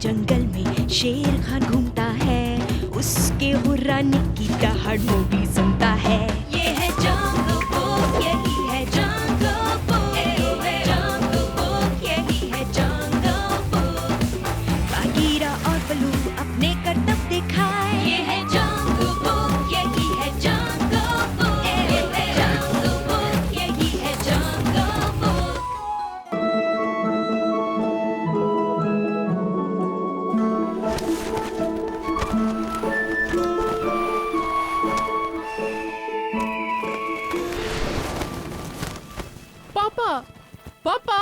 जंगल में शेर खान घूमता है, उसके हुर्राने की दहाड़ वो भी सुनता है। ये है जंगल बुक, यही है जंगल बुक, जंगल बुक, यही है जंगल बुक। बागीरा और बलू अपने करतब दिखाए, ये है जंगल बुक, यही है जंगल बुक, जंगल बुक, यही है जंगल बुक। पापा, पापा,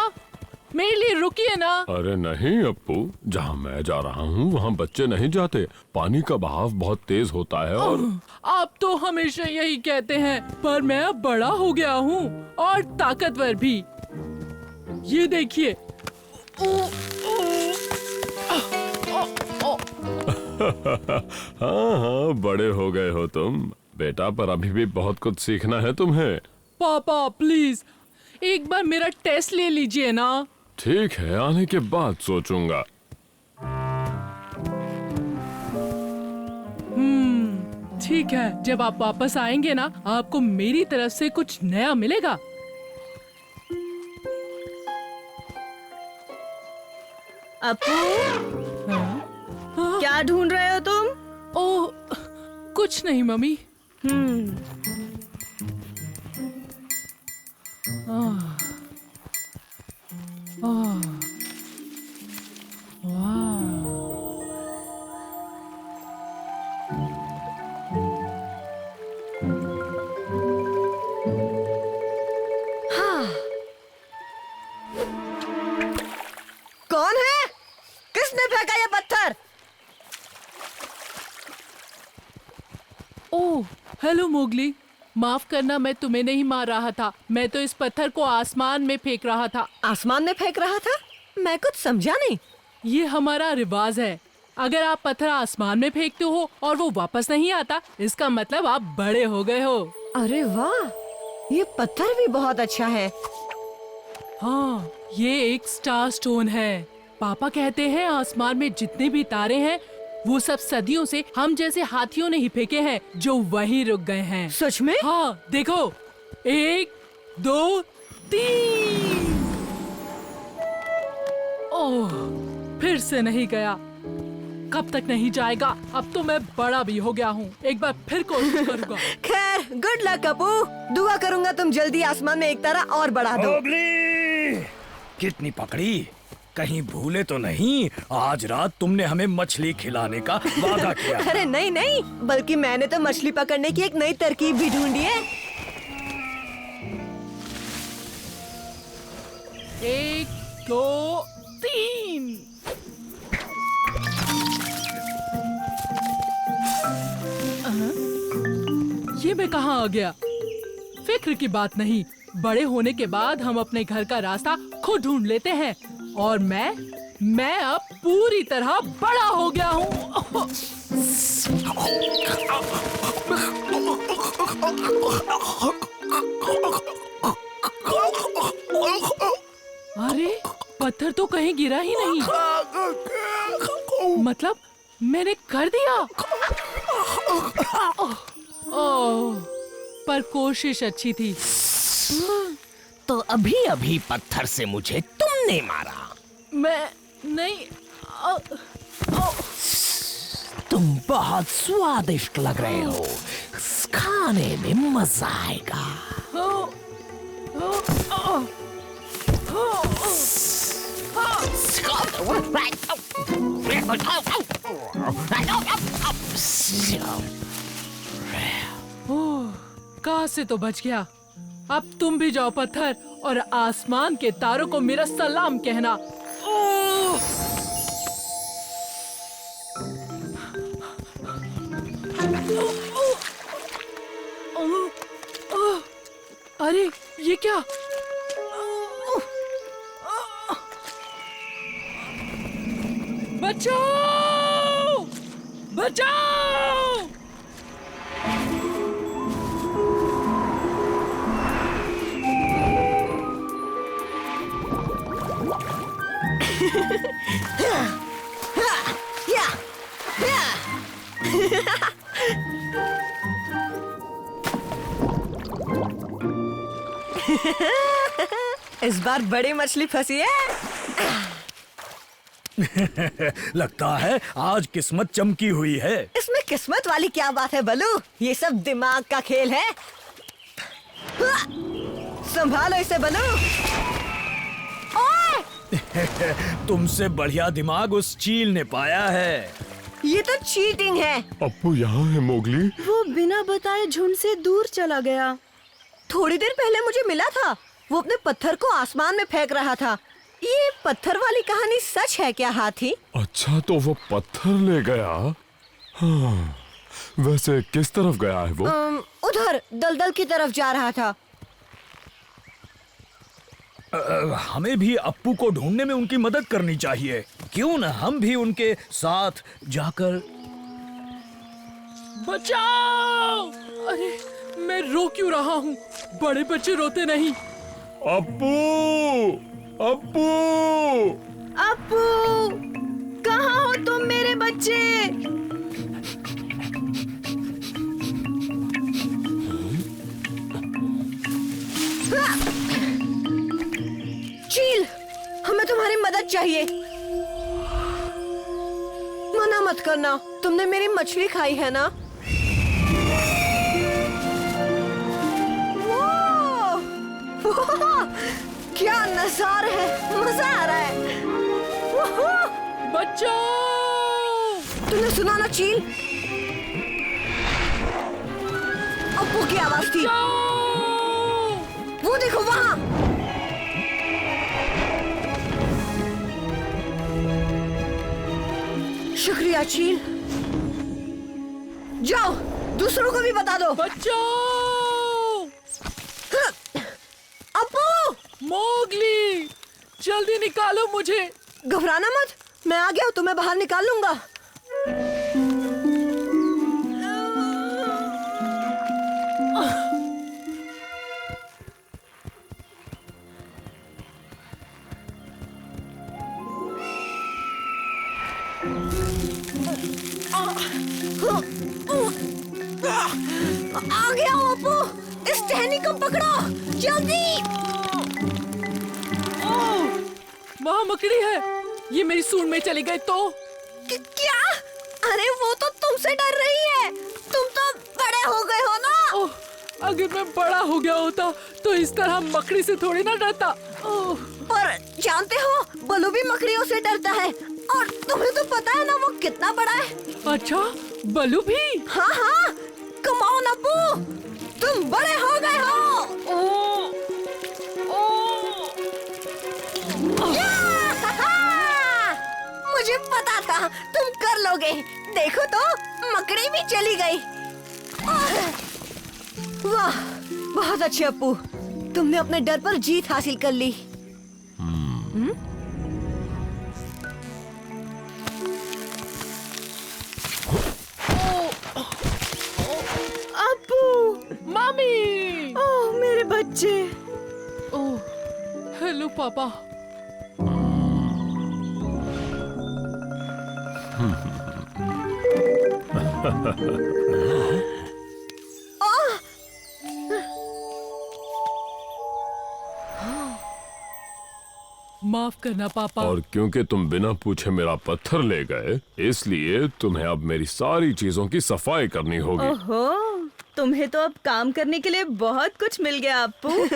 मेरे लिए रुकिए ना। अरे नहीं अप्पू, जहाँ मैं जा रहा हूँ वहाँ बच्चे नहीं जाते। पानी का बहाव बहुत तेज होता है और आप तो हमेशा यही कहते हैं, पर मैं अब बड़ा हो गया हूँ और ताकतवर भी। ये देखिए। हाँ हाँ, बड़े हो गए हो तुम बेटा, पर अभी भी बहुत कुछ सीखना है तुम्हें। पापा प्लीज एक बार मेरा टेस्ट ले लीजिए ना। ठीक है, आने के बाद सोचूंगा। ठीक है, जब आप वापस आएंगे ना, आपको मेरी तरफ से कुछ नया मिलेगा। अप्पू, हाँ? क्या ढूंढ रहे हो तुम? ओह, कुछ नहीं मम्मी। आह, आह, वाह। कौन है? किसने फेंका ये पत्थर? ओह, हेलो मोगली। माफ करना, मैं तुम्हें नहीं मार रहा था। मैं तो इस पत्थर को आसमान में फेंक रहा था। आसमान में फेंक रहा था? मैं कुछ समझा नहीं। ये हमारा रिवाज है। अगर आप पत्थर आसमान में फेंकते हो और वो वापस नहीं आता, इसका मतलब आप बड़े हो गए हो। अरे वाह, ये पत्थर भी बहुत अच्छा है। हाँ, ये एक स्टार स्टोन है। पापा कहते हैं आसमान में जितने भी तारे हैं, वो सब सदियों से हम जैसे हाथियों ने ही फेंके हैं, जो वहीं रुक गए हैं। सच में? हाँ, देखो, 1 2 3। ओह, फिर से नहीं गया। कब तक नहीं जाएगा? अब तो मैं बड़ा भी हो गया हूँ। एक बार फिर कोशिश करूँगा। खैर, गुड लक अप्पू। दुआ करूंगा तुम जल्दी आसमान में एक तारा और बढ़ा दो। मोगली, कितनी पकड़ी? कहीं भूले तो नहीं, आज रात तुमने हमें मछली खिलाने का वादा किया। अरे नहीं नहीं, बल्कि मैंने तो मछली पकड़ने की एक नई तरकीब भी ढूंढी है। 1 2 3। ये मैं कहाँ आ गया? फिक्र की बात नहीं, बड़े होने के बाद हम अपने घर का रास्ता खुद ढूंढ लेते हैं। और मैं अब पूरी तरह बड़ा हो गया हूँ। अरे, पत्थर तो कहीं गिरा ही नहीं। मतलब मैंने कर दिया। ओह, पर कोशिश अच्छी थी। तो अभी अभी पत्थर से मुझे तुमने मारा। मैं नहीं। तुम बहुत स्वादिष्ट लग रहे हो, खाने में मजा आएगा। ओह, कहाँ से तो बच गया। अब तुम भी जाओ पत्थर, और आसमान के तारों को मेरा सलाम कहना। ओह! अरे, ये क्या? बचाओ! बचाओ! इस बार बड़ी मछली फंसी है। लगता है आज किस्मत चमकी हुई है। इसमें किस्मत वाली क्या बात है बलू, ये सब दिमाग का खेल है। संभालो इसे बलू। ओए! तुमसे बढ़िया दिमाग उस चील ने पाया है। ये तो चीटिंग है। अप्पू यहाँ है मोगली। वो बिना बताए झुंड से दूर चला गया। थोड़ी देर पहले मुझे मिला था, वो अपने पत्थर को आसमान में फेंक रहा था। ये पत्थर वाली कहानी सच है क्या हाथी? अच्छा तो वो पत्थर ले गया। हाँ, वैसे किस तरफ गया है वो? उधर दलदल की तरफ जा रहा था। हमें भी अप्पू को ढूंढने में उनकी मदद करनी चाहिए। क्यों न हम भी उनके साथ जाकर। बचाओ! अरे मैं रो क्यों रहा हूँ? बड़े बच्चे रोते नहीं। अप्पू! अप्पू! अप्पू, कहाँ हो तुम मेरे बच्चे? चील, हमें तुम्हारी मदद चाहिए। मना मत करना, तुमने मेरी मछली खाई है ना? वो, क्या नजारा है, मजा आ रहा है। बचाओ! तुमने सुना ना चील? अप्पू की आवाज थी। वो देखो वहाँ। शुक्रिया चील। जाओ, दूसरों को भी बता दो। बचाओ! अप्पू! मोगली, जल्दी निकालो मुझे। घबराना मत, मैं आ गया हूँ, तुम्हें बाहर निकाल लूंगा। आ गया हूँ अप्पू, इस टहनी को पकड़ो, जल्दी। वहाँ मकड़ी है, ये मेरी सूंड में चली गई तो? क्या? अरे वो तो तुमसे डर रही है, तुम तो बड़े हो गए हो ना। ओह, अगर मैं बड़ा हो गया होता तो इस तरह मकड़ी से थोड़ी ना डरता। ओह, पर जानते हो, बलू भी मकड़ियों से डरता है, और तुम्हें तो पता है ना वो कितना बड़ा है। अच्छा, बलू भी? हाँ हाँ, कम ऑन अप्पू, तुम बड़े हो गए हो। मुझे पता था तुम कर लोगे, देखो तो मकड़ी भी चली गई। वाह, बहुत अच्छे अप्पू, तुमने अपने डर पर जीत हासिल कर ली। अप्पू, मामी! ओह मेरे बच्चे। ओह, हेलो पापा। माफ करना पापा। और क्योंकि तुम बिना पूछे मेरा पत्थर ले गए, इसलिए तुम्हें अब मेरी सारी चीजों की सफाई करनी होगी। ओहो, तुम्हें तो अब काम करने के लिए बहुत कुछ मिल गया अप्पू।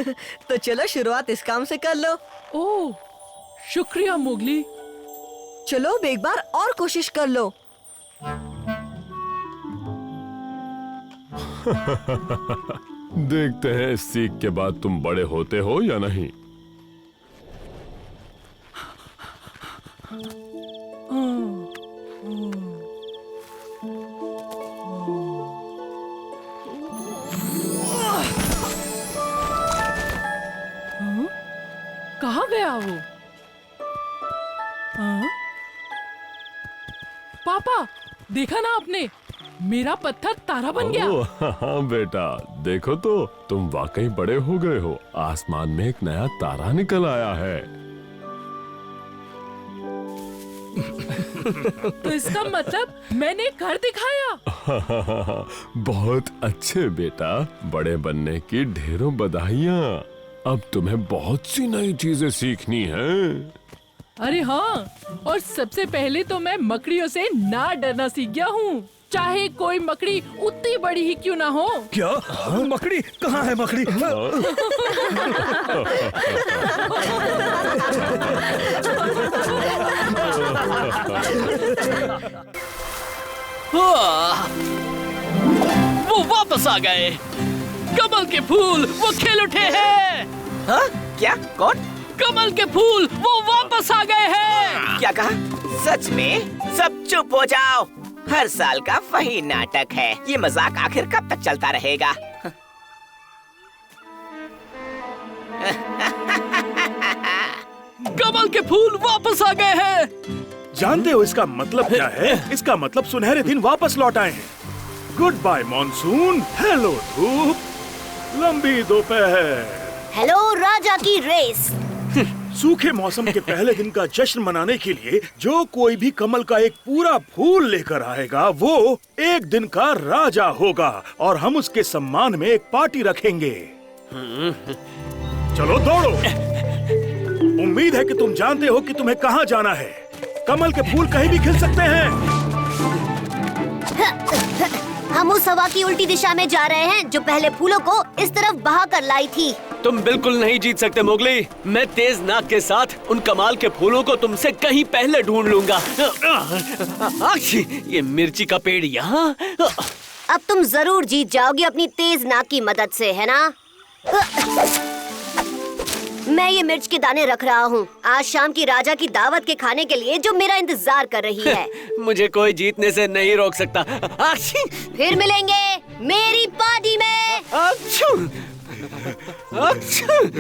तो चलो शुरुआत इस काम से कर लो। ओह, शुक्रिया मोगली। चलो अब एक बार और कोशिश कर लो। देखते हैं इस सीख के बाद तुम बड़े होते हो या नहीं। कहाँ गया वो? हाँ? पापा, देखा ना आपने, मेरा पत्थर तारा बन गया। ओह, हाँ बेटा, देखो तो तुम वाकई बड़े हो गए हो। आसमान में एक नया तारा निकल आया है। तो इसका मतलब मैंने घर दिखाया। बहुत अच्छे बेटा, बड़े बनने की ढेरों बधाइयाँ। अब तुम्हें बहुत सी नई चीजें सीखनी हैं। अरे हाँ, और सबसे पहले तो मैं मकड़ियों से ना डरना सीख गया हूँ, चाहे कोई मकड़ी उतनी बड़ी ही क्यों ना हो। क्या? मकड़ी? कहाँ है मकड़ी? वो वापस आ गए। कमल के फूल वो खिल उठे हैं। हाँ? क्या? कौन? कमल के फूल वो वापस आ गए हैं। क्या कहा? सच में? सब चुप हो जाओ। हर साल का वही नाटक है। ये मजाक आखिर कब तक चलता रहेगा? कमल के फूल वापस आ गए हैं। जानते हो इसका मतलब क्या है? इसका मतलब सुनहरे दिन वापस लौट आए हैं। गुड बाय मॉनसून, हेलो धूप, लंबी दोपहर, हेलो राजा की रेस। सूखे मौसम के पहले दिन का जश्न मनाने के लिए जो कोई भी कमल का एक पूरा फूल लेकर आएगा वो एक दिन का राजा होगा और हम उसके सम्मान में एक पार्टी रखेंगे। चलो दौड़ो। उम्मीद है कि तुम जानते हो कि तुम्हें कहाँ जाना है। कमल के फूल कहीं भी खिल सकते हैं। हम उस हवा की उल्टी दिशा में जा रहे हैं जो पहले फूलों को इस तरफ बहा कर लाई थी। तुम बिल्कुल नहीं जीत सकते मोगली। मैं तेज नाक के साथ उन कमाल के फूलों को तुमसे कहीं पहले ढूंढ लूंगा। ये मिर्ची का पेड़ यहाँ। अब तुम जरूर जीत जाओगे अपनी तेज नाक की मदद से, है ना? मैं ये मिर्च के दाने रख रहा हूँ आज शाम की राजा की दावत के खाने के लिए जो मेरा इंतजार कर रही है। मुझे कोई जीतने से नहीं रोक सकता। फिर मिलेंगे मेरी पार्टी में।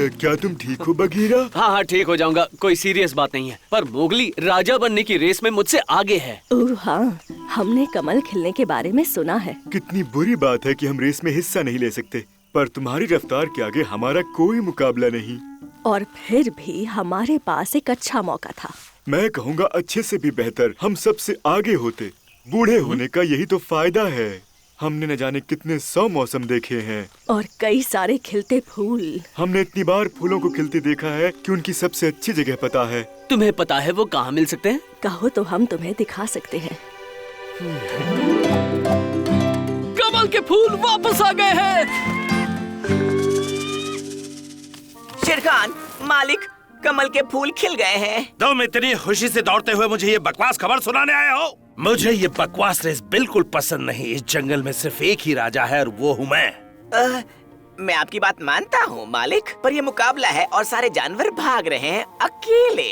क्या तुम ठीक हो बगीरा? हाँ हाँ ठीक हो जाऊंगा, कोई सीरियस बात नहीं है। पर मोगली राजा बनने की रेस में मुझसे आगे है। हाँ, हमने कमल खिलने के बारे में सुना है। कितनी बुरी बात है कि हम रेस में हिस्सा नहीं ले सकते, पर तुम्हारी रफ्तार के आगे हमारा कोई मुकाबला नहीं। और फिर भी हमारे पास एक अच्छा मौका था। मैं कहूँगा अच्छे से भी बेहतर हम सबसे आगे होते। बूढ़े होने का यही तो फायदा है। हमने न जाने कितने 100 मौसम देखे हैं और कई सारे खिलते फूल। हमने इतनी बार फूलों को खिलते देखा है कि उनकी सबसे अच्छी जगह पता है। तुम्हें पता है वो कहाँ मिल सकते हैं? कहो तो हम तुम्हें दिखा सकते हैं। कमल के फूल वापस आ गए हैं। शेरखान, मालिक, कमल के फूल खिल गए हैं। तुम इतनी खुशी से दौड़ते हुए मुझे ये बकवास खबर सुनाने आए हो? मुझे ये बकवास रेस बिल्कुल पसंद नहीं। इस जंगल में सिर्फ एक ही राजा है और वो हूँ मैं। मैं आपकी बात मानता हूँ मालिक, पर ये मुकाबला है और सारे जानवर भाग रहे हैं अकेले।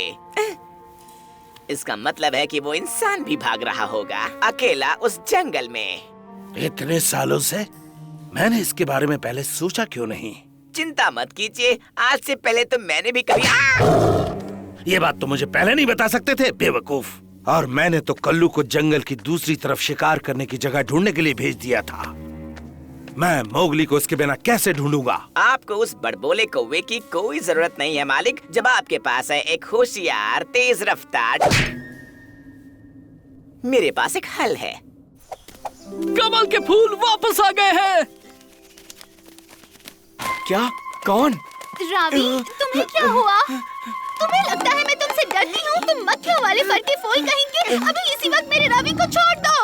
इसका मतलब है कि वो इंसान भी भाग रहा होगा अकेला उस जंगल में। इतने सालों से मैंने इसके बारे में पहले सोचा क्यों नहीं? चिंता मत कीजिए, आज से पहले तो मैंने भी कभी ये बात तो मुझे पहले नहीं बता सकते थे, बेवकूफ। और मैंने तो कल्लू को जंगल की दूसरी तरफ शिकार करने की जगह ढूंढने के लिए भेज दिया था। मैं मोगली को उसके बिना कैसे ढूंढूंगा? आपको उस बड़बोले कौवे की कोई जरूरत नहीं है मालिक, जब आपके पास है एक होशियार तेज रफ्तार। मेरे पास एक हल है। कमल के फूल वापस आ गए हैं। क्या? कौन? रावी, तुम्हें क्या हुआ? तुम्हें लगता है मैं तुमसे डरती हूँ? तुम मक्खियों वाले फर के फूल कहेंगे। अभी इसी वक्त मेरे रावी को छोड़ दो।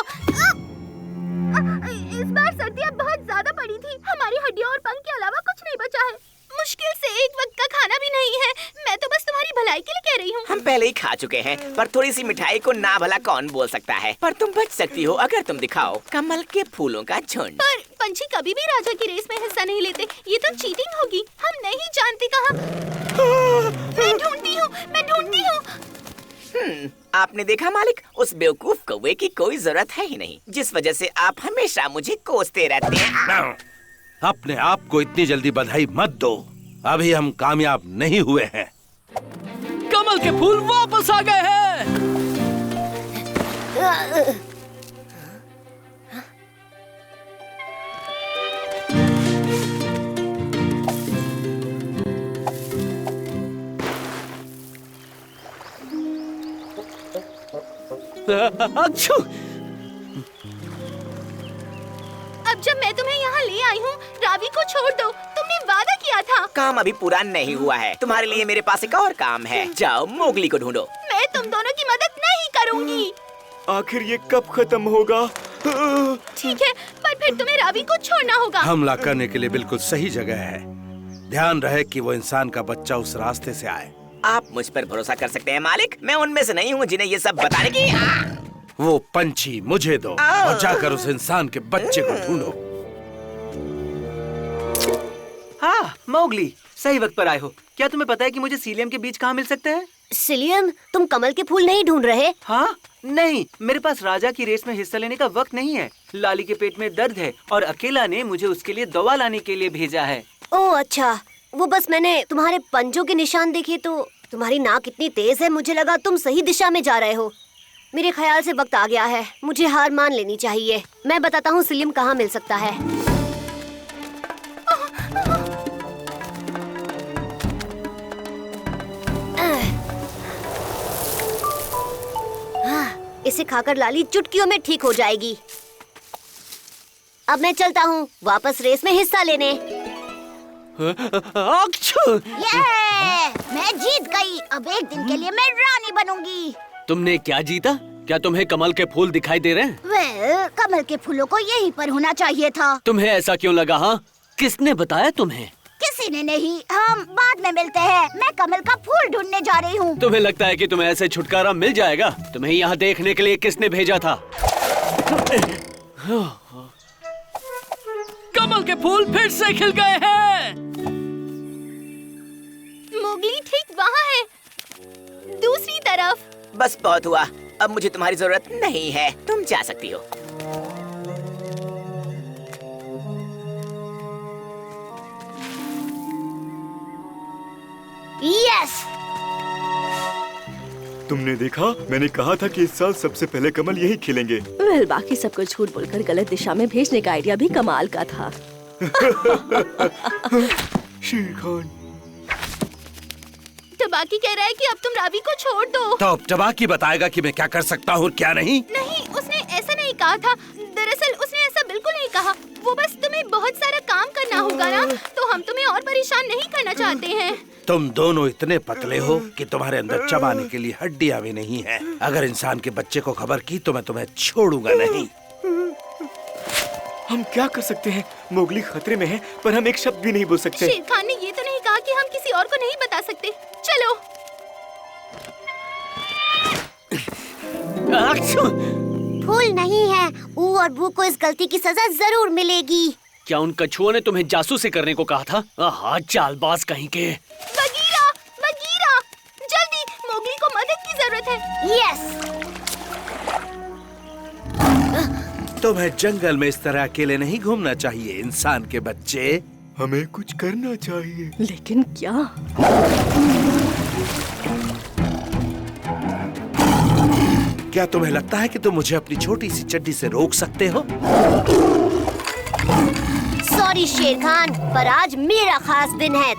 इस बार सर्दियाँ बहुत ज्यादा पड़ी थी। हमारी हड्डियों और पंख के अलावा कुछ नहीं बचा है। मुश्किल से एक वक्त का खाना भी नहीं है। मैं तो बस तुम्हारी भलाई के लिए कह रही हूँ। हम पहले ही खा चुके हैं, पर थोड़ी सी मिठाई को ना भला कौन बोल सकता है। पर तुम बच सकती हो अगर तुम दिखाओ कमल के फूलों का झुंड। पर पंछी कभी भी राजा की रेस में हिस्सा नहीं लेते। ये तो चीटिंग होगी। हम नहीं जानते कहाँ। मैं ढूंढती हूँ। आपने देखा मालिक, उस बेवकूफ कौवे की कोई जरूरत है ही नहीं, जिस वजह से आप हमेशा मुझे कोसते रहते हैं। अपने आप को इतनी जल्दी बधाई मत दो, अभी हम कामयाब नहीं हुए हैं। कमल के फूल वापस आ गए हैं। अच्छू। अब जब मैं तुम्हें यहाँ ले आई हूँ, रावी को छोड़ दो। तुमने वादा किया था। काम अभी पूरा नहीं हुआ है। तुम्हारे लिए मेरे पास एक और काम है। जाओ मोगली को ढूंढो। मैं तुम दोनों की मदद नहीं करूंगी। आखिर ये कब खत्म होगा? ठीक है, पर फिर तुम्हें रावी को छोड़ना होगा। हमला करने के लिए बिल्कुल सही जगह है। ध्यान रहे कि वो इंसान का बच्चा उस रास्ते से आए। आप मुझ पर भरोसा कर सकते हैं मालिक। मैं उनमें से नहीं हूँ जिन्हें ये सब बताने की। वो पंछी मुझे दो और जाकर उस इंसान के बच्चे को ढूंढो। हाँ मोगली, सही वक्त पर आए हो। क्या तुम्हें पता है कि मुझे सीलियम के बीज कहाँ मिल सकते हैं? सिलियम, तुम कमल के फूल नहीं ढूंढ रहे? हाँ नहीं, मेरे पास राजा की रेस में हिस्सा लेने का वक्त नहीं है। लाली के पेट में दर्द है और अकेला ने मुझे उसके लिए दवा लाने के लिए भेजा है। ओह अच्छा, वो बस मैंने तुम्हारे पंजों के निशान देखे तो तुम्हारी नाक इतनी तेज है, मुझे लगा तुम सही दिशा में जा रहे हो। मेरे ख्याल से वक्त आ गया है, मुझे हार मान लेनी चाहिए। मैं बताता हूँ सिलियम कहाँ मिल सकता है। इसे खाकर लाली चुटकियों में ठीक हो जाएगी। अब मैं चलता हूँ वापस रेस में हिस्सा लेने। मैं जीत गई। अब एक दिन के लिए मैं रानी बनूंगी। तुमने क्या जीता? क्या तुम्हें कमल के फूल दिखाई दे रहे हैं? कमल के फूलों को यहीं पर होना चाहिए था। तुम्हें ऐसा क्यों लगा? हाँ, किसने बताया तुम्हें? किसी ने नहीं। हम बाद में मिलते हैं। मैं कमल का फूल ढूंढने जा रही हूँ। तुम्हें लगता है कि तुम्हें ऐसे छुटकारा मिल जाएगा? तुम्हें यहाँ देखने के लिए किसने भेजा था? कमल के फूल फिर से खिल गए हैं। मोगली ठीक वहाँ है, दूसरी तरफ। बस बहुत हुआ, अब मुझे तुम्हारी जरूरत नहीं है। तुम जा सकती हो। यस। तुमने देखा, मैंने कहा था कि इस साल सबसे पहले कमल यही खिलेंगे। बाकी सबको झूठ बोलकर गलत दिशा में भेजने का आइडिया भी कमाल का था। शेर खान। टबाकी कह रहा है कि अब तुम रावी को छोड़ दो। तो अब टबाकी बताएगा कि मैं क्या कर सकता हूँ और क्या नहीं। नहीं, उसने ऐसा नहीं कहा था। दरअसल उसने ऐसा बिल्कुल नहीं कहा। वो बस तुम्हें बहुत सारा काम करना होगा ना, तो हम तुम्हें और परेशान नहीं करना चाहते हैं। तुम दोनों इतने पतले हो कि तुम्हारे अंदर चबाने के लिए हड्डियाँ भी नहीं है। अगर इंसान के बच्चे को खबर की तो मैं तुम्हें छोड़ूंगा नहीं। हम क्या कर सकते हैं? मोगली खतरे में है, पर हम एक शब्द भी नहीं बोल सकते। शेर खान ने ये तो नहीं कहा कि हम किसी और को नहीं बता सकते। चलो। फूल नहीं है। ऊ और बू को इस गलती की सजा जरूर मिलेगी। क्या उन कछुओं ने तुम्हें जासूसी करने को कहा था? हाँ, चालबाज कहीं के। बगीरा, बगीरा, जल्दी, मोगली को मदद की जरूरत है। यस। तुम्हें जंगल में इस तरह अकेले नहीं घूमना चाहिए, इंसान के बच्चे। हमें कुछ करना चाहिए। लेकिन क्या? क्या तुम्हें लगता है कि तुम मुझे अपनी छोटी सी चड्डी से रोक सकते हो? सॉरी शेर खान, पर आज मेरा खास दिन है,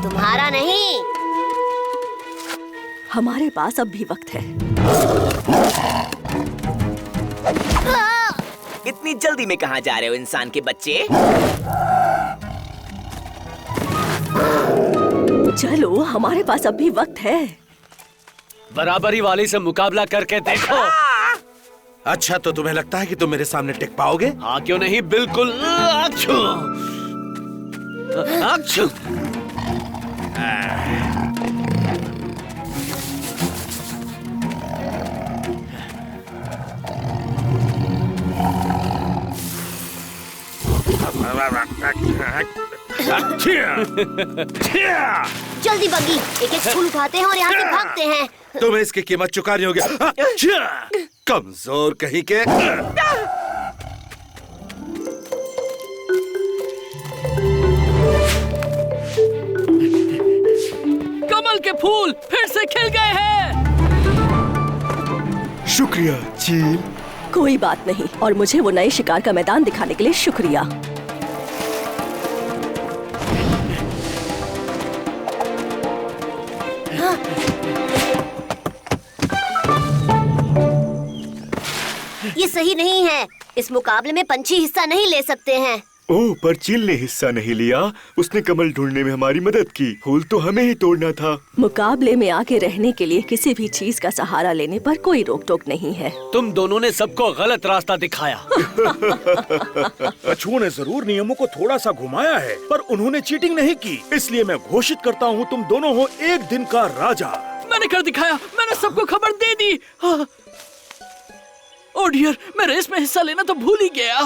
तुम्हारा नहीं। हमारे पास अब भी वक्त है। इतनी जल्दी में कहाँ जा रहे हो इंसान के बच्चे? चलो, हमारे पास अब भी वक्त है। बराबरी वाले से मुकाबला करके देखो। अच्छा, तो तुम्हें लगता है कि तुम मेरे सामने टिक पाओगे? हाँ, क्यों नहीं, बिल्कुल। अच्छू। अच्छू। जल्दी बग्गी, एक एक फूल उठाते हैं और यहाँ से भागते हैं। तुम्हें इसकी कीमत चुकानी होगी। कमजोर कहीं के। कमल के फूल फिर से खिल गए हैं। शुक्रिया चील। कोई बात नहीं, और मुझे वो नए शिकार का मैदान दिखाने के लिए शुक्रिया। ये सही नहीं है। इस मुकाबले में पंछी हिस्सा नहीं ले सकते हैं। ओह, पर चील ने हिस्सा नहीं लिया। उसने कमल ढूंढने में हमारी मदद की। फूल तो हमें ही तोड़ना था। मुकाबले में आगे रहने के लिए किसी भी चीज का सहारा लेने पर कोई रोक टोक नहीं है। तुम दोनों ने सबको गलत रास्ता दिखाया। कछुओं ने जरूर नियमों को थोड़ा सा घुमाया है, पर उन्होंने चीटिंग नहीं की। इसलिए मैं घोषित करता हूँ, तुम दोनों हो एक दिन का राजा। मैंने कर दिखाया। मैंने सबको खबर दे दी। हाँ। ओह डियर, मैं रेस में हिस्सा लेना तो भूल ही गया।